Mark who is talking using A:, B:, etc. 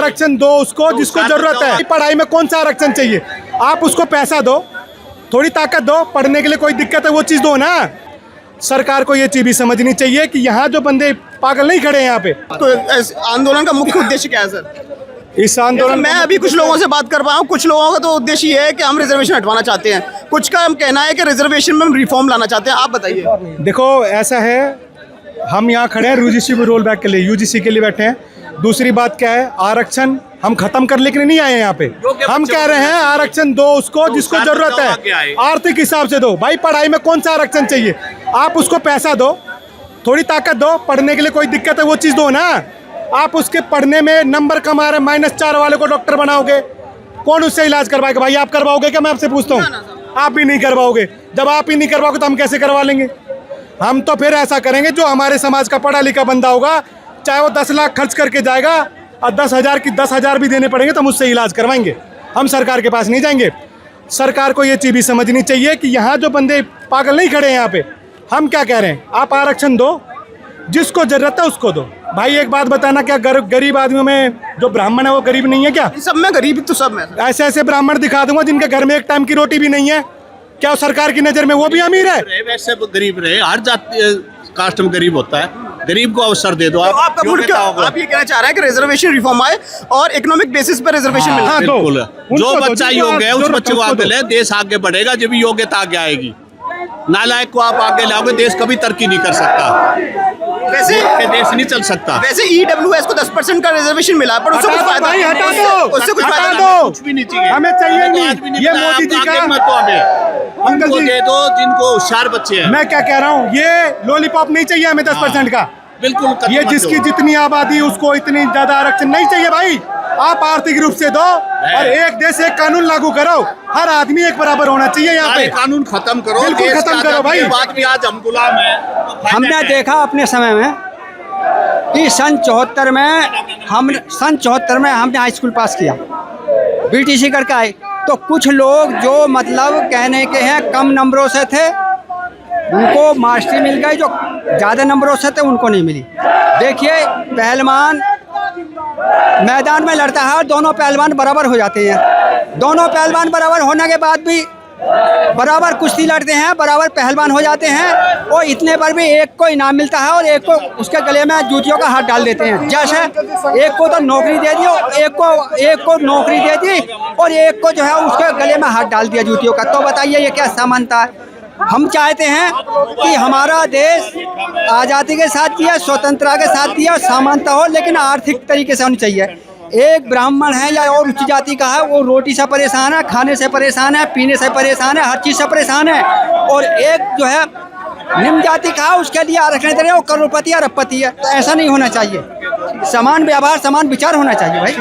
A: आरक्षण दो उसको जिसको जरूरत है। पढ़ाई में कौन सा आरक्षण चाहिए? आप उसको पैसा दो, थोड़ी ताकत दो, पढ़ने के लिए कोई दिक्कत है वो चीज़ दो ना। सरकार को ये चीज़ भी समझनी चाहिए कि यहाँ जो बंदे पागल नहीं खड़े हैं यहाँ पे।
B: तो आंदोलन का मुख्य उद्देश्य क्या है सर?
A: इस आंदोलन
B: मैं अभी कुछ लोगों से बात कर पाया हूँ, कुछ लोगों का तो उद्देश्य ये है कि हम रिजर्वेशन हटवाना चाहते हैं, कुछ का हम कहना है कि रिजर्वेशन में हम रिफॉर्म लाना चाहते हैं। आप बताइए।
A: देखो ऐसा है, हम यहाँ खड़े हैं यूजीसी में रोल बैक के लिए, यूजीसी के लिए बैठे हैं। दूसरी बात क्या है, आरक्षण हम खत्म करने के लिए नहीं आए हैं यहाँ पे। हम कह रहे हैं आरक्षण दो उसको जिसको जरूरत है, आर्थिक हिसाब से दो। भाई पढ़ाई में कौन सा आरक्षण चाहिए? आप उसको पैसा दो, थोड़ी ताकत दो, पढ़ने के लिए कोई दिक्कत है वो चीज़ दो ना। आप उसके पढ़ने में नंबर कम आ रहे, -4 वाले को डॉक्टर बनाओगे, कौन उससे इलाज करवाएगा? भाई आप करवाओगे क्या? मैं आपसे पूछता हूँ। आप भी नहीं करवाओगे। जब आप ही नहीं करवाओगे तो हम कैसे करवा लेंगे? हम तो फिर ऐसा करेंगे, जो हमारे समाज का पढ़ा लिखा बंदा होगा, चाहे वो 10 लाख खर्च करके जाएगा और 10,000 भी देने पड़ेंगे तो मुझसे इलाज करवाएंगे। हम सरकार के पास नहीं जाएंगे। सरकार को ये चीज़ भी समझनी चाहिए कि यहाँ जो बंदे पागल नहीं खड़े हैं यहाँ पे। हम क्या कह रहे हैं, आप आरक्षण दो, जिसको जरूरत है उसको दो। भाई एक बात बताना, क्या गरीब आदमियों में जो ब्राह्मण है वो गरीब नहीं है क्या?
B: सब में गरीब तो सब में।
A: ऐसे ऐसे ब्राह्मण दिखा दूंगा जिनके घर में एक टाइम की रोटी भी नहीं है। क्या सरकार की नज़र में वो भी अमीर है?
C: वैसे गरीब रहे, हर जाति कास्ट में गरीब होता है। गरीब को अवसर दे दो।
B: तो आप ये कहना चाह रहे हैं कि रिजर्वेशन रिफॉर्म आए और इकोनॉमिक बेसिस पर रिजर्वेशन मिले?
C: बिल्कुल। जो बच्चा योग्य है उस बच्चे को आगे ले, देश आगे बढ़ेगा। जब भी योग्यता आगे आएगी। नालायक को आप आगे लाओगे, देश कभी तरक्की नहीं कर सकता।
B: वैसे
C: देश नहीं चल सकता।
B: वैसे EWS को 10% का रिजर्वेशन मिला, पर उससे कुछ फायदा
A: नहीं। हटा
B: दो।
C: कुछ भी नहीं चाहिए,
A: हमें चाहिए नहीं। ये मोदी जी का
C: उनको दे दो जिनको होशियार बच्चे हैं।
A: मैं क्या कह रहा हूँ, ये लॉलीपॉप नहीं चाहिए हमें 10% का।
C: बिल्कुल।
A: ये जिसकी जितनी आबादी उसको इतनी ज्यादा आरक्षण नहीं चाहिए भाई। आप आर्थिक रूप से दो और एक देश एक कानून लागू करो। हर आदमी एक बराबर होना चाहिए यहाँ पे।
C: कानून खत्म करो,
A: बिल्कुल खत्म करो भाई।
C: बात भी आज हम गुलाम है।
D: हमने देखा अपने समय में कि सन 74 में हमने हाई स्कूल पास किया, BTC करके आए। तो कुछ लोग जो मतलब कहने के हैं कम नंबरों से थे उनको मास्टरी मिल गई, जो ज़्यादा नंबरों से थे उनको नहीं मिली। देखिए पहलवान मैदान में लड़ता है और दोनों पहलवान बराबर हो जाते हैं। दोनों पहलवान बराबर होने के बाद भी बराबर कुश्ती लड़ते हैं, बराबर पहलवान हो जाते हैं और इतने पर भी एक को इनाम मिलता है और एक को उसके गले में जूतियों का हाथ डाल देते हैं। जैसे एक को तो नौकरी दे दी, एक को नौकरी दे दी और एक को जो है उसके गले में हाथ डाल दिया जूतियों का। तो बताइए ये क्या समानता है? हम चाहते हैं कि हमारा देश आज़ादी के साथ दिया, स्वतंत्रता के साथ दिया, समानता हो, लेकिन आर्थिक तरीके से होनी चाहिए। एक ब्राह्मण है या और उच्च जाति का है, वो रोटी से परेशान है, खाने से परेशान है, पीने से परेशान है, हर चीज़ से परेशान है। और एक जो है निम्न जाति का है, उसके लिए आरक्षण दे रहे हैं, वो करोड़पति या अरबपति है। तो ऐसा नहीं होना चाहिए। समान व्यवहार, समान विचार होना चाहिए भाई।